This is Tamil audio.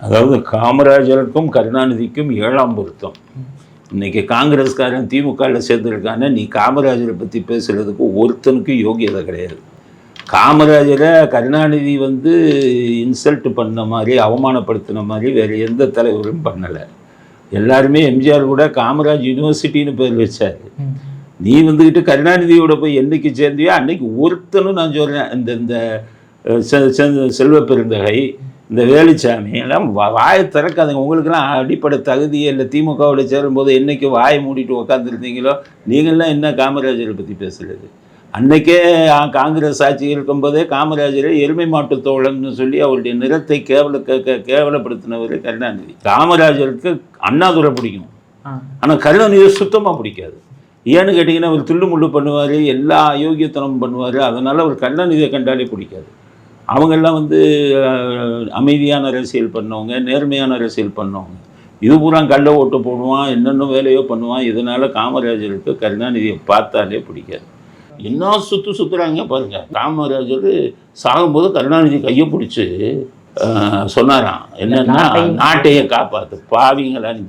அதாவது காமராஜருக்கும் கருணாநிதிக்கும் 7ஆம் பொருத்தம். இன்னைக்கு காங்கிரஸ்காரன் திமுகவில் சேர்ந்துருக்கான, நீ காமராஜரை பற்றி பேசுகிறதுக்கு ஒருத்தனுக்கும் யோகியதை கிடையாது. காமராஜரை கருணாநிதி இன்சல்ட் பண்ண மாதிரி, அவமானப்படுத்தின மாதிரி வேறு எந்த தலைவரும் பண்ணலை. எல்லாருமே எம்ஜிஆர் கூட காமராஜ் யூனிவர்சிட்டின்னு பேர் வச்சார். நீ கருணாநிதியோட போய் என்னைக்கு சேர்ந்தியோ அன்னைக்கு ஒருத்தனும் நான் சொல்கிறேன், இந்த செல்வ பெருந்தகை, இந்த வேலுச்சாமி எல்லாம் வாயை திறக்காதுங்க. உங்களுக்கெல்லாம் அடிப்படை தகுதியே இல்லை. திமுகவோட சேரும்போது என்றைக்கு வாயை மூடிட்டு உக்காந்துருந்தீங்களோ, நீங்கள்லாம் என்ன காமராஜரை பற்றி பேசுகிறது? அன்றைக்கே காங்கிரஸ் ஆட்சி இருக்கும்போதே காமராஜரை எருமை மாட்டு தோழன்னு சொல்லி அவருடைய நிறத்தை கேவலப்படுத்தினவர் கருணாநிதி. காமராஜருக்கு அண்ணாதுரை பிடிக்கும், ஆனால் கருணாநிதியை சுத்தமாக பிடிக்காது. ஏன்னு கேட்டிங்கன்னா, அவர் துள்ளு முள்ளு பண்ணுவார், எல்லா அயோக்கியத்தனமும் பண்ணுவார். அதனால் அவர் கருணாநிதியை கண்டாலே பிடிக்காது. அவங்கெல்லாம் அமைதியான அரசியல் பண்ணவங்க, நேர்மையான அரசியல் பண்ணவங்க. இது பூரா கள்ள ஓட்டு போடுவான், என்னென்ன வேலையோ பண்ணுவான். இதனால் காமராஜருக்கு கருணாநிதியை பார்த்தாலே பிடிக்காது. என்ன சுற்றுறாங்க பாருங்கள். காமராஜர் சாகும்போது கருணாநிதி கையை பிடிச்சி சொன்னாராம், என்னென்னா நாட்டையே காப்பாற்று, பாவிங்களா நீ